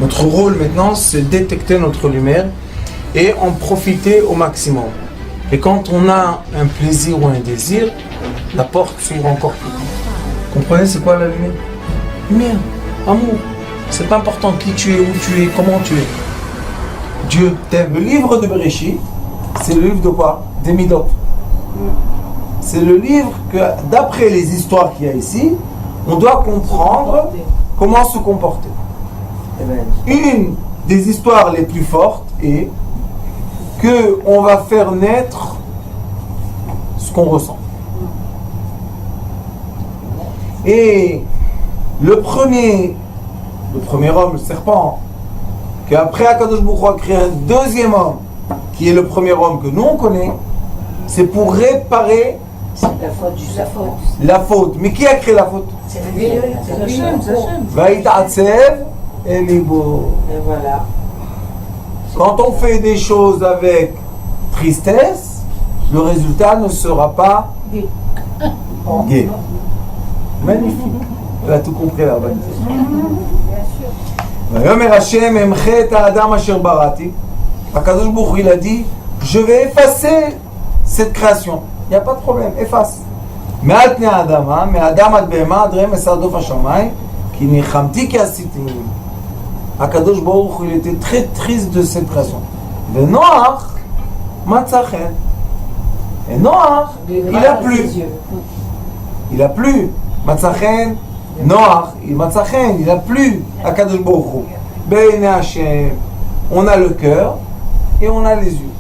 Notre rôle maintenant, c'est détecter notre lumière et en profiter au maximum. Et quand on a un plaisir ou un désir, la porte s'ouvre encore plus. Comprenez, c'est quoi la lumière? Lumière, amour. C'est pas important qui tu es, où tu es, comment tu es. Dieu t'aime. Le livre de Bereshit, c'est le livre de quoi? Des Midot. C'est le livre que, d'après les histoires qu'il y a ici, on doit comprendre comment se comporter. Une des histoires les plus fortes est que on va faire naître ce qu'on ressent. Et le premier homme, le serpent, qu'après Akadosh Baruch Hu a créé un deuxième homme, qui est le premier homme que nous on connaît, c'est pour réparer la faute. Mais qui a créé la faute? C'est Hachem. Vaït'atsev et libo. Et voilà. Quand on fait des choses avec tristesse, le résultat ne sera pas gai. Magnifique. Elle a tout compris là-bas. Vayomer Hashem emchet ha'adam asher barati. Akadosh Baruch Hu, il a dit, je vais effacer cette création. Il n'y a pas de problème, efface. Mais al pnei adama, mais adam ad behema, adrem esadof hashamayim, ki nichamti ki asiti. Akadosh Baruch Hu, il était très triste de cette création. Le Noach, matzachen. Et Noach, il a plu. Il a plu. Matzachen, Noach, matzachen, il a plu. Akadosh Baruch Hu. Be'enei Hashem. On a le cœur et on a les yeux.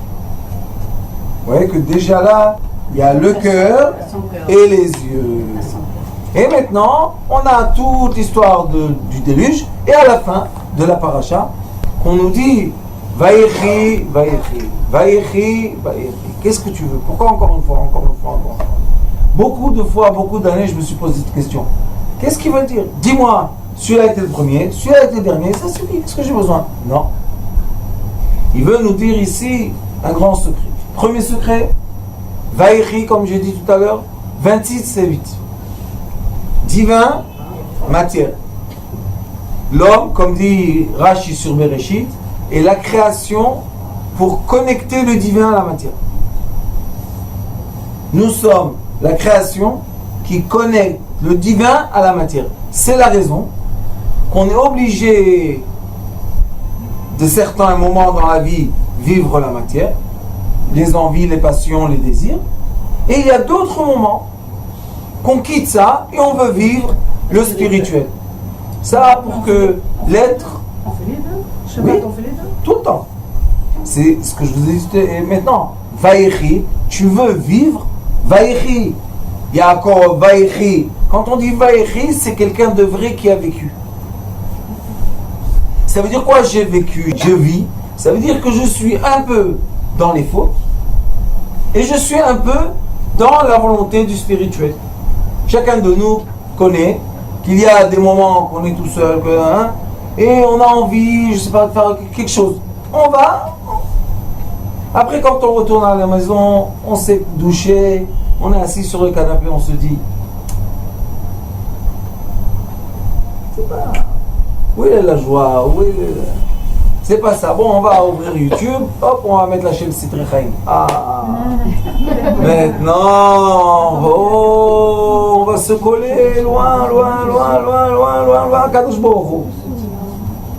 Vous voyez que déjà là, il y a le cœur et les yeux. Et maintenant, on a toute l'histoire du déluge. Et à la fin de la paracha, on nous dit Vayechi, Vayechi, Vayechi, Vayechi. Qu'est-ce que tu veux? Pourquoi encore une fois, encore une fois, encore une fois? Beaucoup de fois, beaucoup d'années, je me suis posé cette question. Qu'est-ce qu'il veut dire? Dis-moi, celui-là était le premier, celui-là était le dernier, ça suffit, qu'est-ce que j'ai besoin? Non. Il veut nous dire ici un grand secret. Premier secret, Vayechi, comme j'ai dit tout à l'heure, 26 c'est 8. Divin, matière. L'homme, comme dit Rashi sur Bereshit, est la création pour connecter le divin à la matière. Nous sommes la création qui connecte le divin à la matière. C'est la raison qu'on est obligé de certains moments dans la vie vivre la matière, les envies, les passions, les désirs. Et il y a d'autres moments qu'on quitte ça et on veut vivre le spirituel. Ça pour que l'être... On fait les deux. Oui, On fait les deux. tout le temps. C'est ce que je vous ai dit maintenant. Vayechi, tu veux vivre, Vayechi. Yaakov, Vayechi. Quand on dit Vayechi, c'est quelqu'un de vrai qui a vécu. Ça veut dire quoi j'ai vécu? Je vis. Ça veut dire que je suis un peu dans les fautes et je suis un peu dans la volonté du spirituel. Chacun de nous connaît qu'il y a des moments qu'on est tout seul et on a envie, je sais pas, de faire quelque chose. On va. Après, quand on retourne à la maison, on s'est douché, on est assis sur le canapé, on se dit, c'est pas... Où est la joie? Où est le... C'est pas ça. Bon, on va ouvrir YouTube, hop, on va mettre la chaîne Sitrichaim. Ah, maintenant, oh, on va se coller loin, Kadosh Baruch Hu.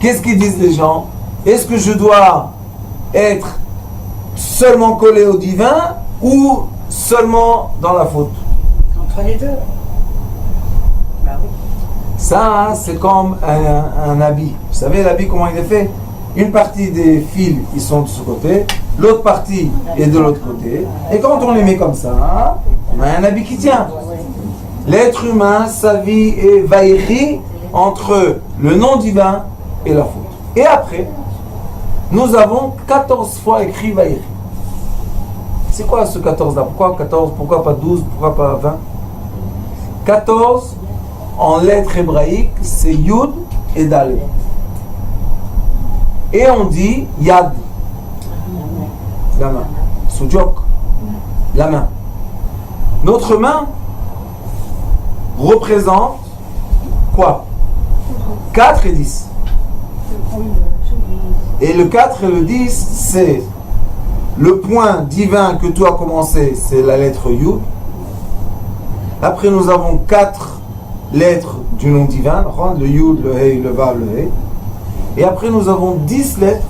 Qu'est-ce qu'ils disent les gens? Est-ce que je dois être seulement collé au divin ou seulement dans la faute? Entre les deux. Bah oui. Ça, c'est comme un habit. Vous savez l'habit comment il est fait? Une partie des fils, ils sont de ce côté, l'autre partie est de l'autre côté. Et quand on les met comme ça, on a un habit qui tient. L'être humain, sa vie est vaïri entre le nom divin et la faute. Et après, nous avons 14 fois écrit vaïri. C'est quoi ce 14 là? Pourquoi 14? Pourquoi pas 12? Pourquoi pas 20? 14 en lettres hébraïques, c'est Yud et Dalet. Et on dit Yad, la main. Soudjok, la main. Notre main représente quoi? 4 et 10. Et le 4 et le 10, c'est le point divin que tu as commencé, c'est la lettre Yud. Après, nous avons 4 lettres du nom divin, le Yud, le Hey, le Vav, le Hey. Et après, nous avons 10 lettres,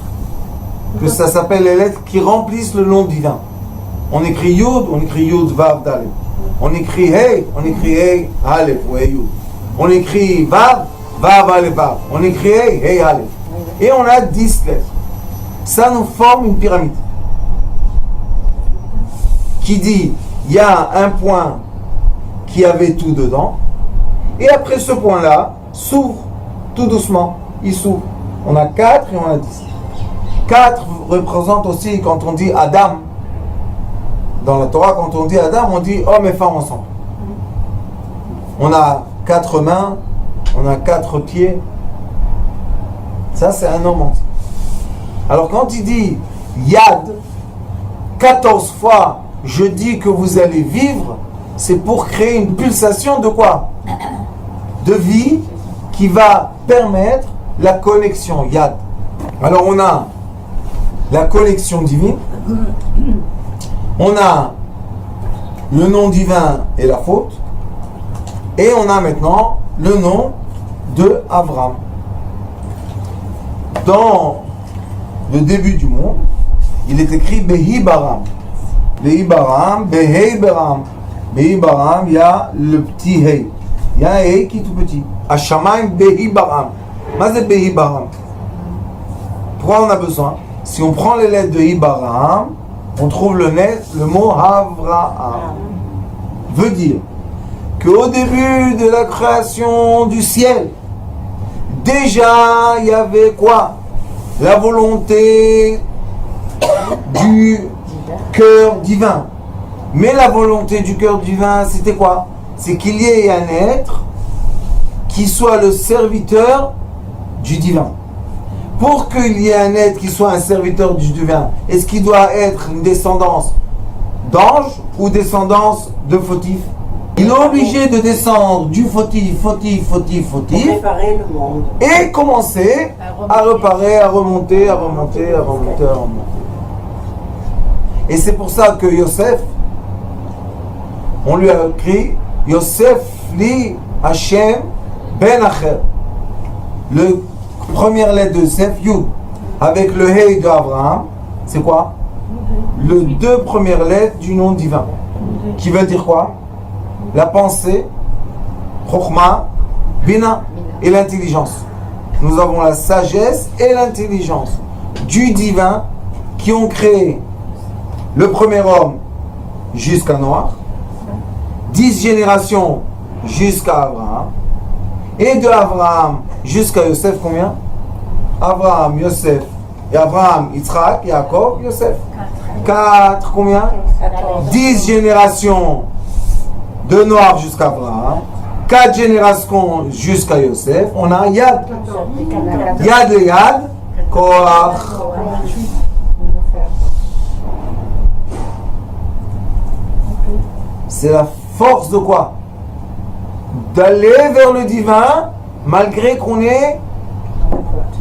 que ça s'appelle les lettres qui remplissent le nom divin. On écrit Yud, on écrit Yud, Vav, Dalet. On écrit Hey, on écrit Hey, Aleph ou Hey, Yud. On écrit Vav, Vav, Aleph, Vav. On écrit Hey, Hey, Aleph. Et on a 10 lettres. Ça nous forme une pyramide. Qui dit, il y a un point qui avait tout dedans. Et après ce point-là, s'ouvre tout doucement. Il s'ouvre. On a 4 et on a 10. 4 représente aussi, quand on dit Adam, dans la Torah, quand on dit Adam, on dit homme et femme ensemble. On a 4 mains, on a 4 pieds. Ça, c'est un homme entier. Alors, quand il dit Yad, 14 fois, je dis que vous allez vivre, c'est pour créer une pulsation de quoi? De vie qui va permettre la connexion Yad. Alors, on a la connexion divine, on a le nom divin et la faute, et on a maintenant le nom de Abraham. Dans le début du monde, il est écrit Behi Baram. Behi Baram, Behei Baram. Behi Baram, il y a le petit Hei. Il y a un Hei qui est tout petit. Hashamayim Behi Baram. Mais c'est Behi Baram. Pourquoi on a besoin? Si on prend les lettres de Ibaram, on trouve le mot Avraham. Veut dire qu'au début de la création du ciel, déjà il y avait quoi? La volonté du cœur divin. Mais la volonté du cœur divin, c'était quoi? C'est qu'il y ait un être qui soit le serviteur du divin. Pour qu'il y ait un être qui soit un serviteur du divin, est-ce qu'il doit être une descendance d'ange ou descendance de fautif? Il est obligé de descendre du fautif, préparer le monde. Et commencer à reparer, à remonter. Et c'est pour ça que Yosef, on lui a écrit Yosef li Hashem ben Acher. Le première lettre de Yosef, Yud, avec le Hey de Abraham, c'est quoi? Les 2 premières lettres du nom divin. Qui veut dire quoi? La pensée, Chokhmah, Bina et l'intelligence. Nous avons la sagesse et l'intelligence du divin qui ont créé le premier homme jusqu'à Noach, 10 générations jusqu'à Abraham, et de Abraham jusqu'à Yosef, combien? Abraham, Yosef, et Abraham, Yitzhak, Yaakov, Yosef. 4, combien? 10 générations de Noach jusqu'à Abraham, 4 générations jusqu'à Yosef. On a Yad. Yad le Yad, Koach. C'est la force de quoi? D'aller vers le divin, malgré qu'on est...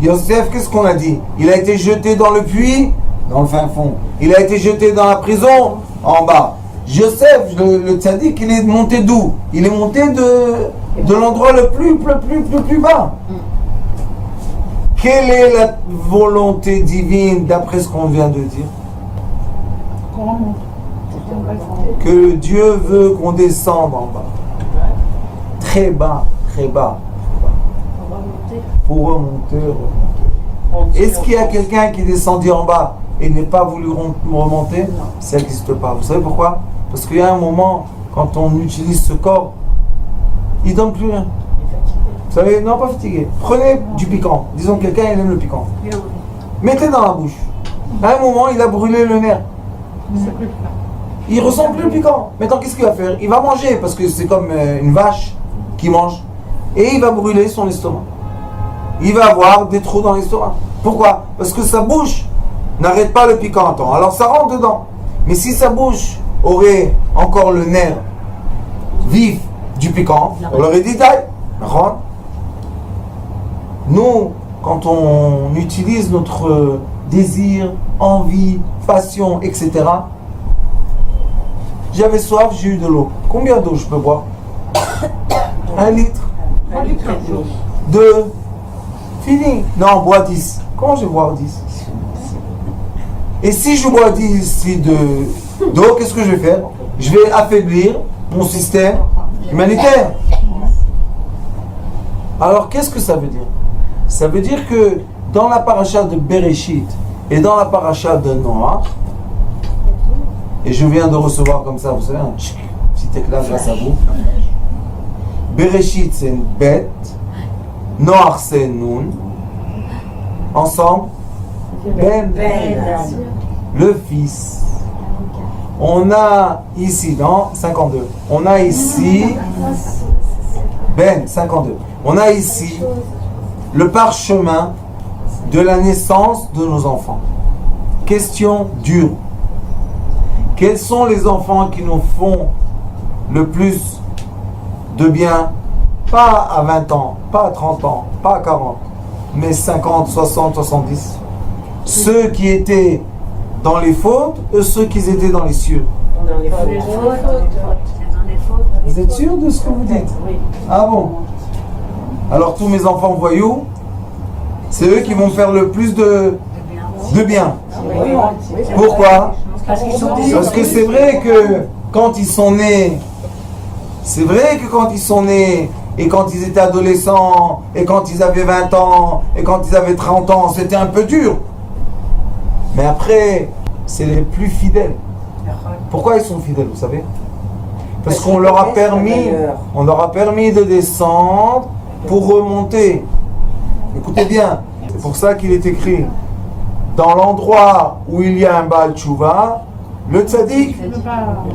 Yosef, qu'est-ce qu'on a dit? Il a été jeté dans le puits, dans le fin fond. Il a été jeté dans la prison, en bas. Joseph, le tzaddik, il est monté d'où? Il est monté de l'endroit le plus bas. Quelle est la volonté divine d'après ce qu'on vient de dire? Que Dieu veut qu'on descende en bas. Très bas. Pour remonter. Est-ce qu'il y a quelqu'un qui est descendu en bas et n'est pas voulu remonter? Ça n'existe pas. Vous savez pourquoi? Parce qu'il y a un moment, quand on utilise ce corps, il ne donne plus rien. Vous savez, non, pas fatigué. Prenez du piquant. Disons que quelqu'un il aime le piquant. Mettez dans la bouche. À un moment, il a brûlé le nerf. Il ne ressent plus le piquant. Maintenant, qu'est-ce qu'il va faire? Il va manger, parce que c'est comme une vache qui mange. Et il va brûler son estomac. Il va avoir des trous dans l'estomac. Pourquoi? Parce que sa bouche n'arrête pas le piquant à temps. Alors ça rentre dedans. Mais si sa bouche aurait encore le nerf vif du piquant, on leur aurait dit taille. Nous, quand on utilise notre désir, envie, passion, etc. J'avais soif, j'ai eu de l'eau. Combien d'eau je peux boire? 1 litre. 1 litre. 2. Fini. Non, bois 10. Comment je vais boire 10? Et si je bois 10 d'eau, qu'est-ce que je vais faire? Je vais affaiblir mon système humanitaire. Alors, qu'est-ce que ça veut dire? Ça veut dire que dans la paracha de Bereshit et dans la paracha de Noach, et je viens de recevoir comme ça, vous savez, un petit éclat grâce à vous. Bereshit, c'est une bête. Noach, c'est Nun. Ensemble, Ben, le fils. On a ici, dans 52, on a ici, Ben, 52. On a ici le parchemin de la naissance de nos enfants. Question dure. Quels sont les enfants qui nous font le plus de bien? Pas à 20 ans, pas à 30 ans, pas à 40, mais 50, 60, 70. Ceux qui étaient dans les fautes et ceux qui étaient dans les cieux. Dans les fautes. Vous êtes sûr de ce que vous dites? Oui. Ah bon? Alors tous mes enfants voyous, c'est eux qui vont faire le plus de bien. Pourquoi? Parce que c'est vrai que quand ils sont nés, et quand ils étaient adolescents, et quand ils avaient 20 ans, et quand ils avaient 30 ans, c'était un peu dur. Mais après, c'est les plus fidèles. Pourquoi ils sont fidèles, vous savez? Parce qu'on leur a permis de descendre pour remonter. Écoutez bien, c'est pour ça qu'il est écrit dans l'endroit où il y a un Baal Tchouva, le tzaddik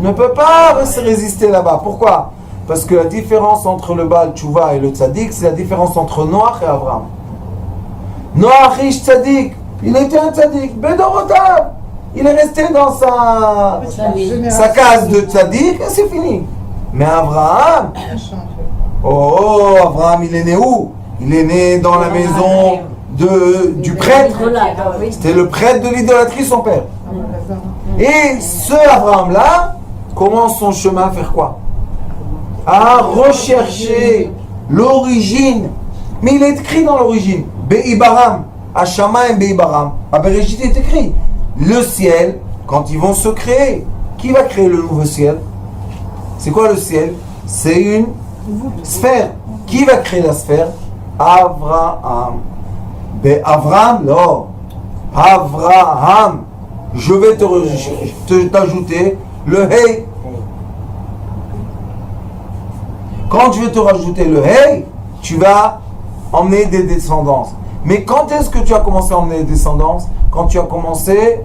ne peut pas se résister là-bas. Pourquoi? Parce que la différence entre le Baal Tchouva et le tzaddik, c'est la différence entre Noach et Abraham. Noach riche tzaddik, il était un tzaddik, Bedorotav, il est resté dans sa case de tzaddik et c'est fini. Mais Abraham, Abraham, il est né où? Il est né dans la maison du prêtre. C'était le prêtre de l'idolâtrie, son père. Et ce Abraham-là commence son chemin à faire quoi? À rechercher l'origine. Mais il est écrit dans l'origine. Be'ibaram. Hashamayim Be'ibaram. À Bereshit est écrit. Le ciel, quand ils vont se créer, qui va créer le nouveau ciel? C'est quoi le ciel? C'est une sphère. Qui va créer la sphère? Avraham. Avraham, non. Avraham. Je vais t'ajouter le hey. Quand je vais te rajouter le hey, tu vas emmener des descendances. Mais quand est-ce que tu as commencé à emmener des descendances? Quand tu as commencé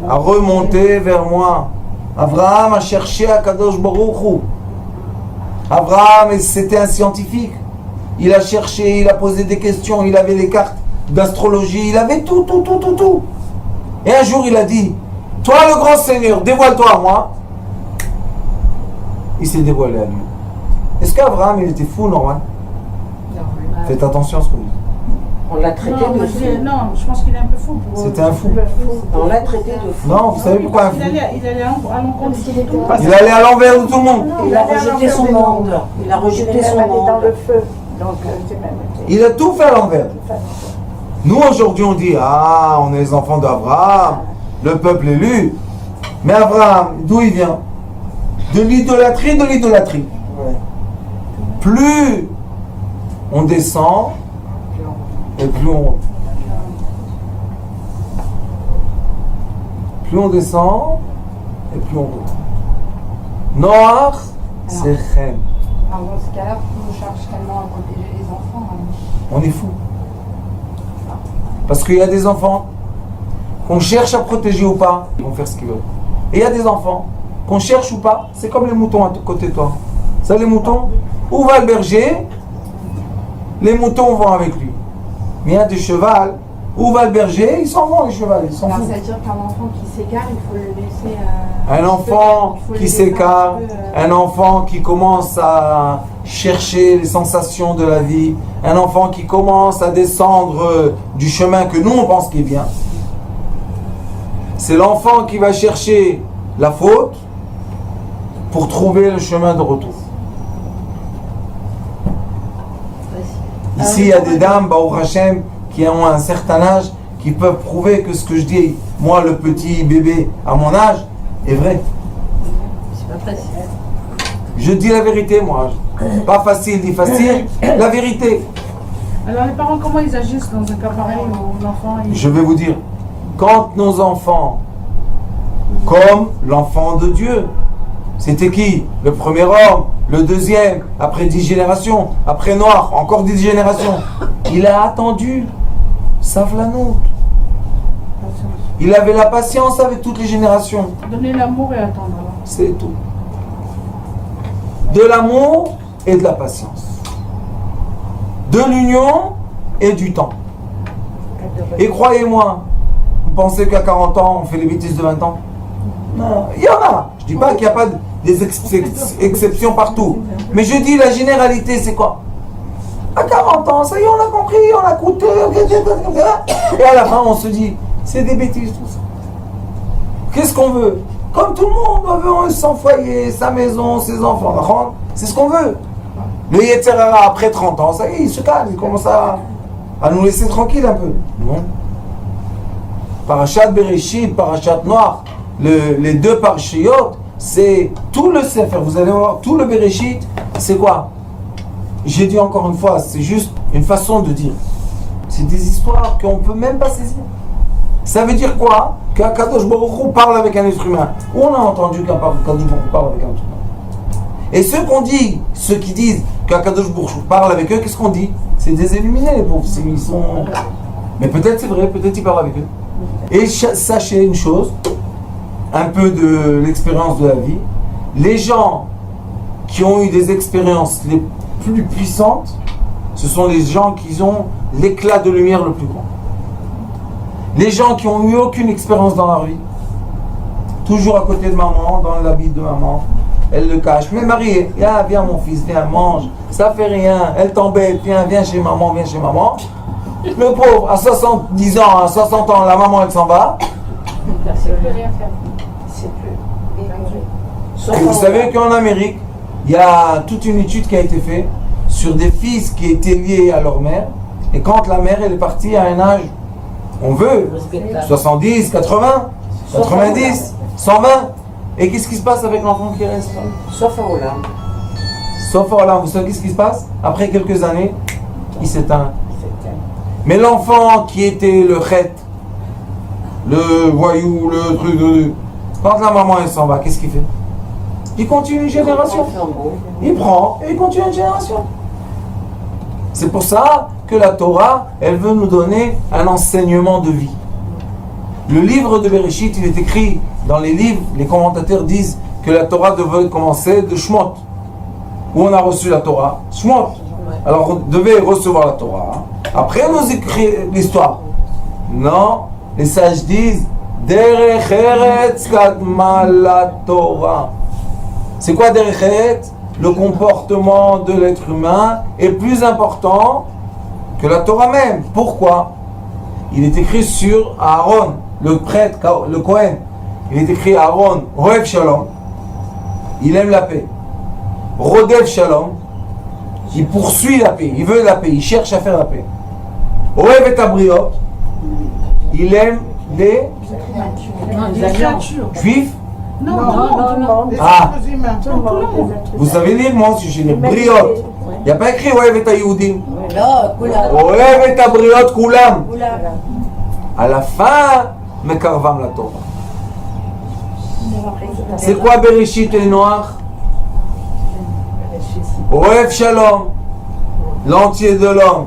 à remonter vers moi. Avraham a cherché à Kadosh Baruch Hu. Avraham, c'était un scientifique. Il a cherché, il a posé des questions, il avait les cartes d'astrologie, il avait tout. Et un jour il a dit, toi le grand Seigneur, dévoile-toi à moi. Il s'est dévoilé à lui. Est-ce qu'Abraham il était fou, normal? Faites attention à ce que vous dites. On l'a traité de fou. Non, je pense qu'il est un peu fou. C'était un fou. On l'a traité de fou. Non, vous savez pourquoi un fou? Il allait à l'encontre de tout. Il allait à l'envers de tout le monde. Il a rejeté son monde. Il a rejeté son monde. dans le feu. Donc, c'est même. Il a tout fait à l'envers. Nous aujourd'hui on dit, on est les enfants d'Abraham, le peuple élu. Mais Abraham, d'où il vient? De l'idolâtrie, Ouais. Plus on descend, et plus on monte. Plus on descend, et plus on monte. Noach, c'est Chem. Alors dans ce cas-là, on cherche tellement à protéger les enfants. On est fou. Parce qu'il y a des enfants qu'on cherche à protéger ou pas, ils vont faire ce qu'ils veulent. Et il y a des enfants qu'on cherche ou pas, c'est comme les moutons à côté de toi. Ça, les moutons, où va le berger? Les moutons vont avec lui. Mais il y a des chevals, Où va le berger? Ils s'en vont, les chevaux, ils s'en Alors, foutent. ça veut dire qu'un enfant qui s'égare, il faut le laisser. Un enfant il faut le qui laisser s'écarte, un peu, un enfant qui commence à chercher les sensations de la vie, un enfant qui commence à descendre du chemin que nous on pense qui est bien. C'est l'enfant qui va chercher la faute pour trouver le chemin de retour. Ici, il y a des dames, Baruch Hashem, qui ont un certain âge, qui peuvent prouver que ce que je dis, moi, le petit bébé à mon âge, est vrai. C'est pas facile. Je dis la vérité, moi. Pas facile, ni facile, la vérité. Alors les parents, comment ils agissent dans un cas pareil où l'enfant... Je vais vous dire, quand nos enfants, comme l'enfant de Dieu, c'était qui? Le premier homme, le deuxième, après 10 générations, après Noir, encore 10 générations. Il a attendu, sauf la nôtre. Il avait la patience avec toutes les générations. Donner l'amour et attendre. Alors. C'est tout. De l'amour et de la patience. De l'union et du temps. Et croyez-moi, vous pensez qu'à 40 ans, on fait les bêtises de 20 ans? Non, il y en a. Je dis pas qu'il n'y a pas des exceptions partout. Mais je dis la généralité, c'est quoi? À 40 ans, ça y est, on a compris, on a coûté. Et à la fin, on se dit, c'est des bêtises tout ça. Qu'est-ce qu'on veut? Comme tout le monde, on veut son foyer, sa maison, ses enfants. C'est ce qu'on veut. Le Yetzirah, après 30 ans, ça y est, il se calme, il commence à nous laisser tranquille un peu. Non. Parashat Bereshit, Parashat Noir, les deux parashiyot, c'est tout le Sefer. Vous allez voir, tout le Bereshit, c'est quoi? J'ai dit encore une fois, c'est juste une façon de dire. C'est des histoires qu'on ne peut même pas saisir. Ça veut dire quoi? Qu'Akadosh Baruch Hu parle avec un être humain. Où on a entendu qu'Akadosh Baruch Hu parle avec un être humain? Et ceux qui disent qu'Akadosh Baruch Hu parle avec eux, qu'est-ce qu'on dit? C'est des illuminés, les pauvres. Ils sont... Mais peut-être c'est vrai, peut-être il parle avec eux. Et sachez une chose, un peu de l'expérience de la vie, les gens qui ont eu des expériences les plus puissantes, ce sont les gens qui ont l'éclat de lumière le plus grand. Les gens qui n'ont eu aucune expérience dans leur vie, toujours à côté de maman, dans l'habit de maman, elle le cache. Mais Marie, viens mon fils, viens, mange, ça fait rien, elle t'embête, viens chez maman, viens chez maman. Le pauvre, à 70 ans, à 60 ans, la maman elle s'en va. C'est plus rien faire. C'est plus. Et vous savez qu'en Amérique, il y a toute une étude qui a été faite sur des fils qui étaient liés à leur mère. Et quand la mère elle est partie à un âge, on veut, 70, 80, 90, 120. Et qu'est-ce qui se passe avec l'enfant qui reste? Sauf à Hollande. Sauf à Hollande, vous savez qu'est-ce qui se passe? Après quelques années, il s'éteint. Mais l'enfant qui était le chet, le voyou, le truc, quand la maman elle s'en va, qu'est-ce qu'il fait? Il continue une génération. Il prend et il continue une génération. C'est pour ça que la Torah, elle veut nous donner un enseignement de vie. Le livre de Bereshit, il est écrit dans les livres, les commentateurs disent que la Torah devait commencer de Shemot. Où on a reçu la Torah? Shemot. Alors on devait recevoir la Torah. Après on nous écrit l'histoire. Non, les sages disent Derech Eretz Kadma la Torah. C'est quoi Derech Eretz? Le comportement de l'être humain est plus important que la Torah même. Pourquoi? Il est écrit sur Aaron, le prêtre, le Kohen. Il est écrit Aaron, Ohev Shalom. Il aime la paix. Rodev Shalom. Il poursuit la paix, il veut la paix, il cherche à faire la paix. Ohev et Abriot. Il aime les juifs. Non. Ah, Tout le monde. vous savez lire, moi aussi je lis Briot. Il n'y a pas écrit Ohev et Ayoudim. Ohev et Abriot Kulam. À la fin, Mekarvam la Torah. C'est quoi Bereshit et Noir? Ohev Shalom, l'entier de l'homme.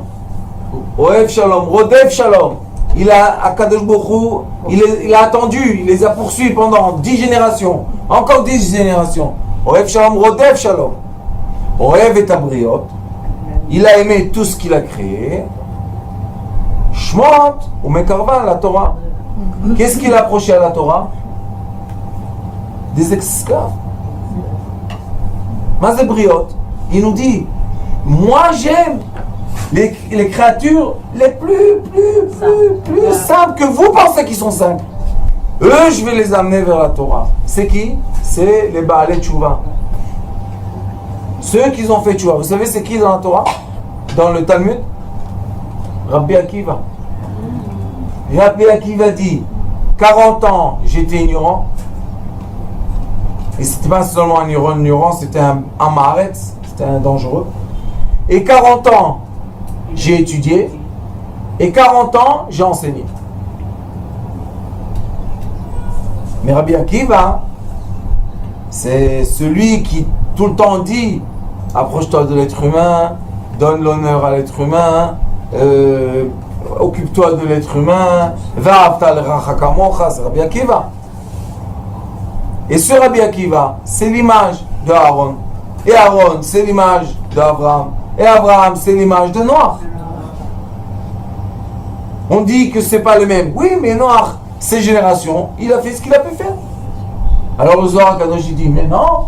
Ohev Shalom, Rodev Shalom. Il a, Akadosh Baruch Hu, il a attendu, il les a poursuivis pendant 10 générations, encore 10 générations. Ohev Shalom, Rodev Shalom. Ohev et Abriot. Il a aimé tout ce qu'il a créé. Shmot ou Mekarvan, la Torah. Qu'est-ce qu'il approchait à la Torah? Des esclaves. Mazébriot, il nous dit, moi j'aime les créatures les plus simples que vous pensez qu'ils sont simples. Eux, je vais les amener vers la Torah. C'est qui? C'est les Baalei Tchouva. Ceux qui ont fait Tchouva. Vous savez c'est qui dans la Torah? Dans le Talmud? Rabbi Akiva. Rabbi Akiva dit 40 ans j'étais ignorant. Et c'était pas seulement un ignorant, c'était un maharetz, c'était un dangereux. Et 40 ans j'ai étudié. Et 40 ans j'ai enseigné. Mais Rabbi Akiva, c'est celui qui tout le temps dit approche-toi de l'être humain, donne l'honneur à l'être humain, occupe-toi de l'être humain, va'avta l'reacha kamocha, c'est Rabbi Akiva. Et ce Rabbi Akiva, c'est l'image de Aaron. Et Aaron, c'est l'image d'Abraham. Et Abraham, c'est l'image de Noach. On dit que c'est pas le même. Oui, mais Noach, ses générations, il a fait ce qu'il a pu faire. Alors le Zohar Kadosh il dit, mais non,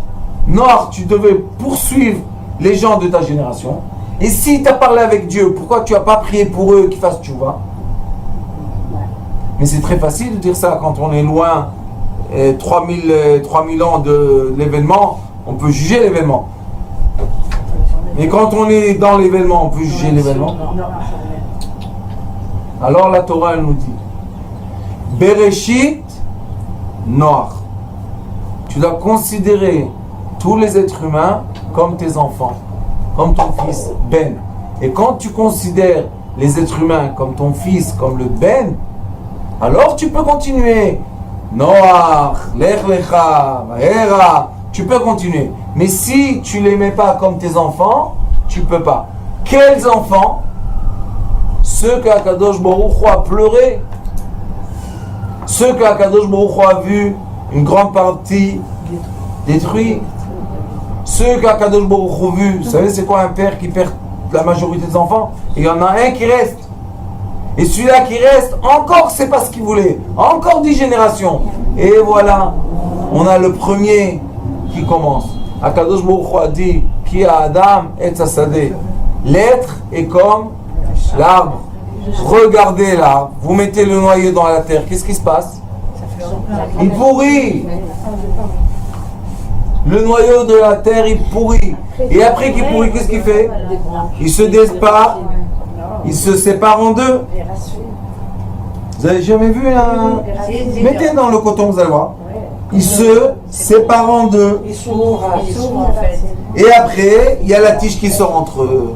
Noach, tu devais poursuivre les gens de ta génération. Et si tu as parlé avec Dieu, pourquoi tu n'as pas prié pour eux qu'ils fassent tchouva? Mais c'est très facile de dire ça quand on est loin, 3000 ans de l'événement, on peut juger l'événement. Mais quand on est dans l'événement, on peut juger l'événement. Alors la Torah elle nous dit, Bereshit Noach. Tu dois considérer tous les êtres humains comme tes enfants, comme ton fils Ben. Et quand tu considères les êtres humains comme ton fils, comme le Ben, alors tu peux continuer. Noach, Lech Lecha, Vahera, tu peux continuer. Mais si tu ne les mets pas comme tes enfants, tu ne peux pas. Quels enfants? Ceux que Akadosh Baruch Hu a pleuré. Ceux que Akadosh Baruch Hu a vu une grande partie détruite. Ceux que Akadosh Baruch Hu a vu. Vous savez c'est quoi un père qui perd la majorité des enfants? Il y en a un qui reste. Et celui-là qui reste, encore c'est pas ce qu'il voulait. Encore 10 générations. Et voilà, on a le premier qui commence. Akadosh Baruch Hu a dit, Ki Adam et Sadeh. L'être est comme l'arbre. Regardez l'arbre. Vous mettez le noyau dans la terre. Qu'est-ce qui se passe? Il pourrit. Le noyau de la terre, il pourrit. Et après qu'il pourrit, qu'est-ce qu'il fait? Il se sépare. Il se sépare en deux. Vous avez jamais vu un... Mettez dans le coton, vous allez voir. Il se sépare en deux. Et après, il y a la tige qui sort entre eux.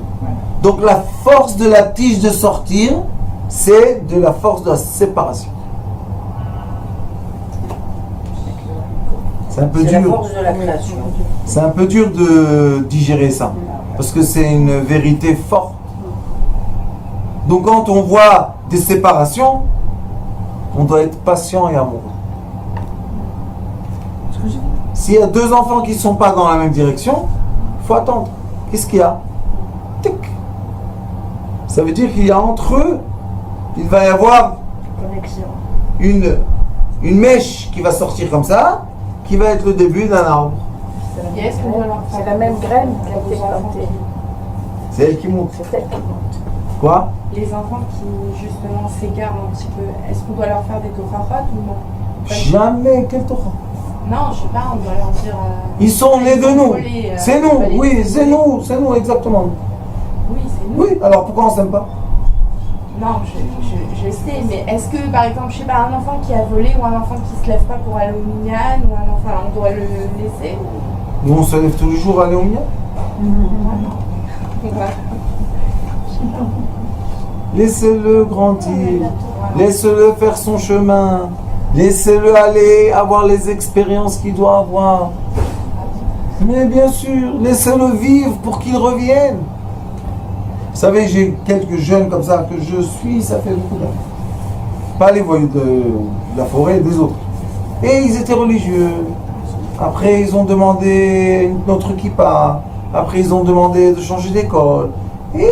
Donc la force de la tige de sortir, c'est de la force de la séparation. C'est un peu dur. La force de la création. C'est un peu dur de digérer ça, parce que c'est une vérité forte. Donc quand on voit des séparations, on doit être patient et amoureux. S'il y a deux enfants qui ne sont pas dans la même direction, il faut attendre. Qu'est-ce qu'il y a? Tic. Ça veut dire qu'il y a entre eux, il va y avoir une mèche qui va sortir comme ça, qui va être le début d'un arbre. C'est la même graine qui a été plantée. C'est elle qui monte. C'est elle qui monte. Quoi? Les enfants qui justement s'égarent un petit peu, est-ce qu'on doit leur faire des tochafot ou non? Jamais, quel torah? Non, je sais pas, on doit leur dire... Ils sont nés de nous. Voler, C'est nous, oui, c'est nous, exactement. Oui, c'est nous. Oui, alors pourquoi on s'aime pas? Non, je sais, mais est-ce que par exemple, je sais pas, un enfant qui a volé ou un enfant qui se lève pas pour aller au minyan ou un enfant, on doit le laisser? Nous on se lève tous les jours à aller au minyan. Laissez-le grandir, laissez-le faire son chemin, laissez-le aller avoir les expériences qu'il doit avoir. Mais bien sûr, laissez-le vivre pour qu'il revienne. Vous savez, j'ai quelques jeunes comme ça que je suis, ça fait beaucoup d'années. Pas les voyous de la forêt, des autres. Et ils étaient religieux. Après, ils ont demandé notre kippa. Après, ils ont demandé de changer d'école. Et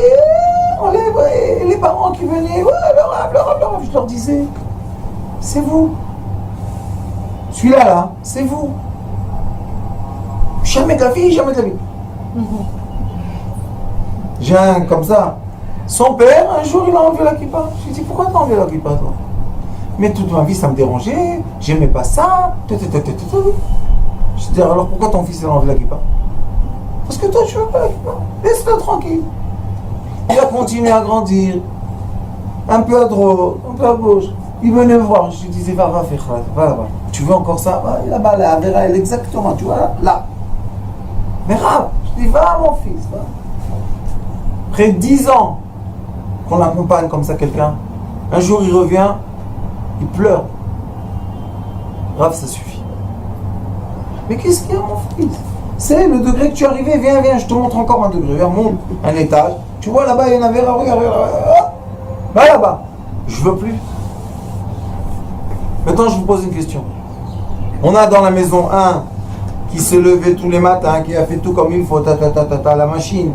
les parents qui venaient, le rave, je leur disais, c'est vous. Celui-là, là, c'est vous. Jamais de la vie, jamais de la vie. J'ai un comme ça. Son père, un jour, il a enlevé la kippa. Je lui ai dit, pourquoi t'as enlevé la kippa, toi? Mais toute ma vie, ça me dérangeait, j'aimais pas ça. Je lui ai dit, alors pourquoi ton fils, il a enlevé la kippa? Parce que toi, tu veux pas la kippa. Laisse-le tranquille. Il a continué à grandir. Un peu à droite, un peu à gauche. Il venait me voir, je lui disais, va faire, va là-bas. Tu veux encore ça? Va là-bas, la Avera, elle exactement, tu vois, là. Mais Rav, je dis, va mon fils, va. Après 10 ans qu'on accompagne comme ça quelqu'un, un jour il revient, il pleure. Rav, ça suffit. Mais qu'est-ce qu'il y a, mon fils? C'est le degré que tu es arrivé, viens, je te montre encore un degré, viens, monte un étage. Tu vois là-bas, il y en avait, regarde, va là-bas. Je veux plus. Maintenant, je vous pose une question. On a dans la maison un qui se levait tous les matins, qui a fait tout comme il faut, la machine.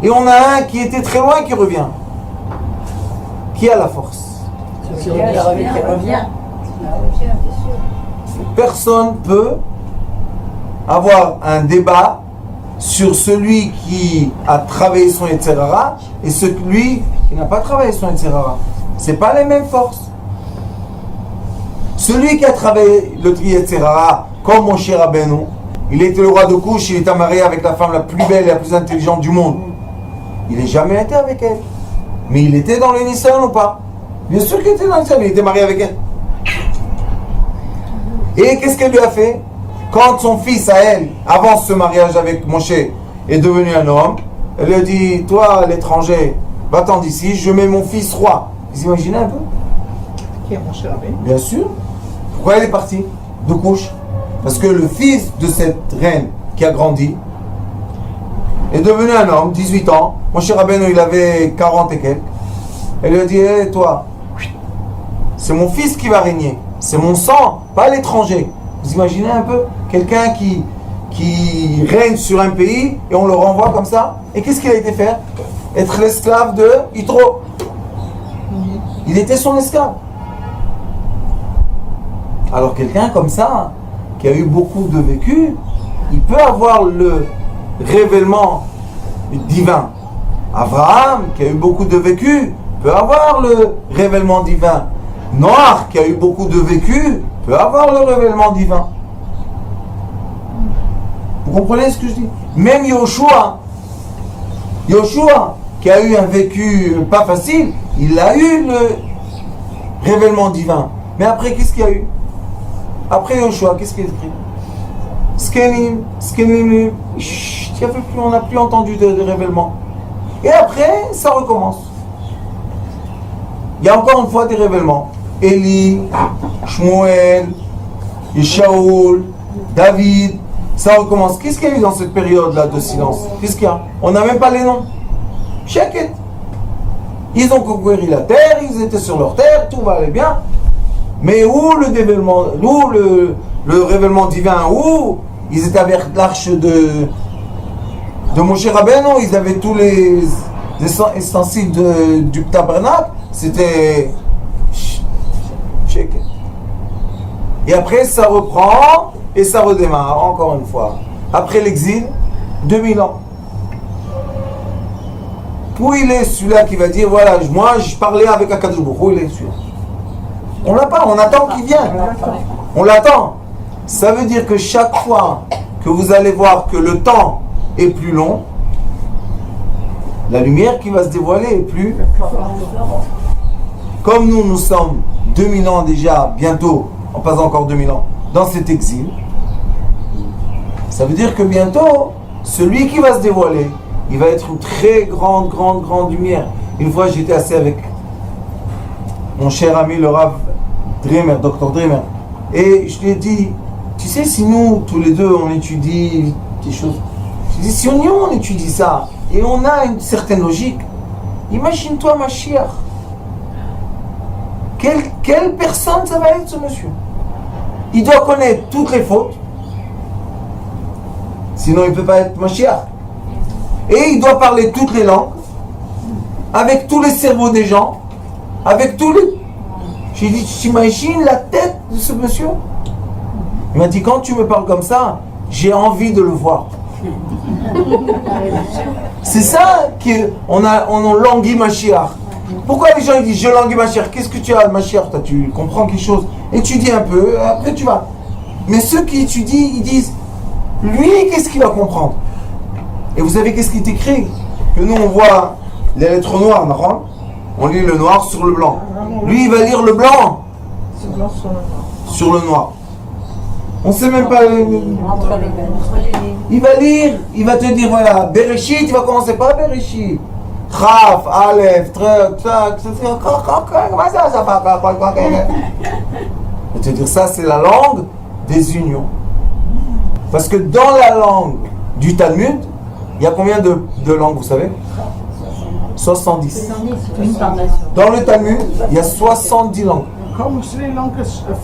Et on a un qui était très loin et qui revient. Qui a la force? Qui revient. Personne peut avoir un débat sur celui qui a travaillé son Yetzirara et celui qui n'a pas travaillé son Yetzirara. C'est pas les mêmes forces. Celui qui a travaillé le Yetzirara, comme Moshe Rabbeinu, il était le roi de Couche, il était marié avec la femme la plus belle et la plus intelligente du monde. Il n'a jamais été avec elle. Mais il était dans le Nissan ou pas? Bien sûr qu'il était dans le Nissan, il était marié avec elle. Et qu'est-ce qu'elle lui a fait? Quand son fils à elle, avant ce mariage avec Moshe, est devenu un homme, elle lui a dit, toi l'étranger, va-t'en d'ici, je mets mon fils roi. Vous imaginez un peu? Qui est mon cher abbé? Bien sûr. Pourquoi elle est partie de couche? Parce que le fils de cette reine qui a grandi est devenu un homme, 18 ans. Mon cher Rabbeinu, il avait 40 et quelques. Elle lui a dit, hey, toi, c'est mon fils qui va régner. C'est mon sang, pas l'étranger. Vous imaginez un peu? Quelqu'un qui règne sur un pays et on le renvoie comme ça. Et qu'est-ce qu'il a été faire? Être l'esclave de Yitro. Il était son esclave. Alors quelqu'un comme ça, qui a eu beaucoup de vécu, il peut avoir le révèlement divin. Abraham, qui a eu beaucoup de vécu, peut avoir le révèlement divin. Noach, qui a eu beaucoup de vécu, peut avoir le révèlement divin. Vous comprenez ce que je dis? Même Yoshua, qui a eu un vécu pas facile, il a eu le révèlement divin. Mais après, qu'est-ce qu'il y a eu? Après Yoshua, qu'est-ce qu'il y a écrit? Skenim, on n'a plus entendu de révèlement. Et après, ça recommence. Il y a encore une fois des révèlements. Élie, Shmuel, Shaoul, David, ça recommence. Qu'est-ce qu'il y a eu dans cette période-là de silence? Qu'est-ce qu'il y a? On n'a même pas les noms. Chacun. Ils ont conquéri la terre, ils étaient sur leur terre, tout va aller bien. Mais où le révèlement, où le révèlement divin, où ils étaient avec l'arche de Moshe Rabbeinu, ils avaient tous les ustensiles du tabernacle, c'était check. Et après ça reprend et ça redémarre encore une fois. Après l'exil, 2000 ans. Où il est celui-là qui va dire voilà, moi je parlais avec Akadosh Baruch Hu, il est celui-là. On l'a pas, on attend qu'il vienne. On l'attend. Ça veut dire que chaque fois que vous allez voir que le temps est plus long, la lumière qui va se dévoiler est plus. Comme nous sommes 2000 ans déjà, bientôt, on passe encore 2000 ans, dans cet exil, ça veut dire que bientôt, celui qui va se dévoiler, il va être une très grande lumière. Une fois, j'étais assis avec mon cher ami le Rav Dreamer, Dr Dreamer, et je lui ai dit, tu sais, si nous, tous les deux, on étudie des choses, je lui ai dit, si on étudie ça, et on a une certaine logique, imagine-toi Mashiach. Quelle personne ça va être, ce monsieur? Il doit connaître toutes les fautes, sinon il ne peut pas être Mashiach. Et il doit parler toutes les langues, avec tous les cerveaux des gens, avec tous les... J'ai dit, tu t'imagines la tête de ce monsieur? Il m'a dit, quand tu me parles comme ça, j'ai envie de le voir. C'est ça qu'on languit Mashiach. Pourquoi les gens ils disent, je languis Mashiach? Qu'est-ce que tu as, Mashiach? Toi, tu comprends quelque chose? Étudie un peu, après tu vas. Mais ceux qui étudient, ils disent, lui, qu'est-ce qu'il va comprendre? Et vous savez qu'est-ce qui est écrit? Que nous, on voit les lettres noires, non? On lit le noir sur le blanc. Lui, il va lire le blanc sur le noir. On ne sait même pas. Il va lire, il va te dire, voilà, Bereshit, il va commencer par Bereshit. Chaf, Aleph, Trek, comment ça fait? Il va te dire, ça, c'est la langue des unions. Parce que dans la langue du Talmud, il y a combien de langues, vous savez? 70. Dans le Talmud, il y a 70 langues. Comme les langues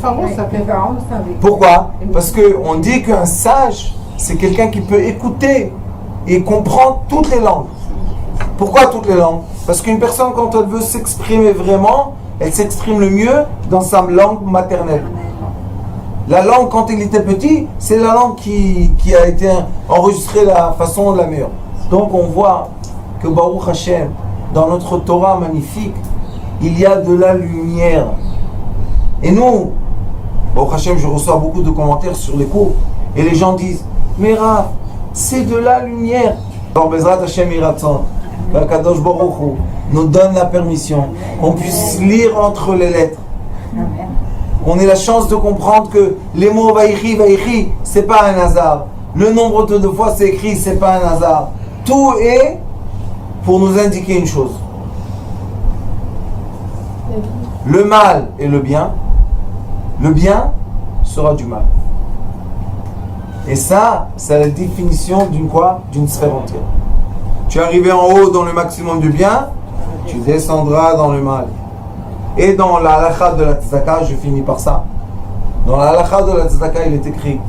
Pharaon s'appelle. Pourquoi? Parce qu'on dit qu'un sage, c'est quelqu'un qui peut écouter et comprendre toutes les langues. Pourquoi toutes les langues? Parce qu'une personne, quand elle veut s'exprimer vraiment, elle s'exprime le mieux dans sa langue maternelle. La langue, quand il était petit, c'est la langue qui a été enregistrée de la façon la meilleure. Donc on voit que Baruch Hashem, dans notre Torah magnifique, il y a de la lumière. Et nous, Baruch Hashem, je reçois beaucoup de commentaires sur les cours, et les gens disent, mais Rav, c'est de la lumière. Alors Bezrat Hashem Iratzon, Kadosh Baruch Hu nous donne la permission qu'on puisse lire entre les lettres. On ait la chance de comprendre que les mots Vaïchi, c'est pas un hasard. Le nombre de fois c'est écrit, c'est pas un hasard. Tout est pour nous indiquer une chose. Le mal et le bien sera du mal. Et ça, c'est la définition d'une quoi? D'une sphère entière. Tu es arrivé en haut dans le maximum du bien, tu descendras dans le mal. Et dans la halakha de la tzedaka, je finis par ça. Dans la halakha de la tzedaka, il est écrit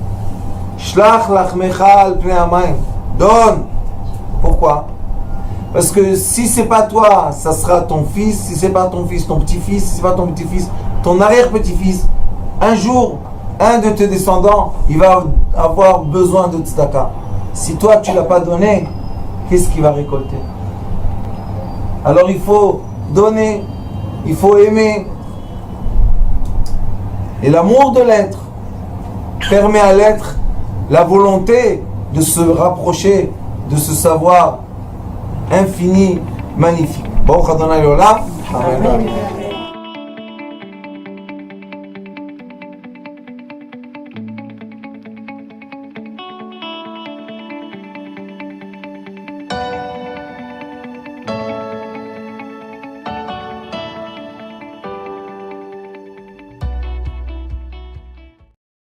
Shlach lachmecha al pnei hamayim. Donne. Pourquoi? Parce que si c'est pas toi, ça sera ton fils. Si c'est pas ton fils, ton petit-fils. Si c'est pas ton petit-fils, ton arrière-petit-fils. Un jour, un de tes descendants, il va avoir besoin de tzedaka. Si toi, tu l'as pas donné, qu'est-ce qu'il va récolter? Alors il faut donner. Il faut aimer. Et l'amour de l'être permet à l'être la volonté de se rapprocher de ce savoir infini, magnifique. Baruch Adonai Olam. Amen.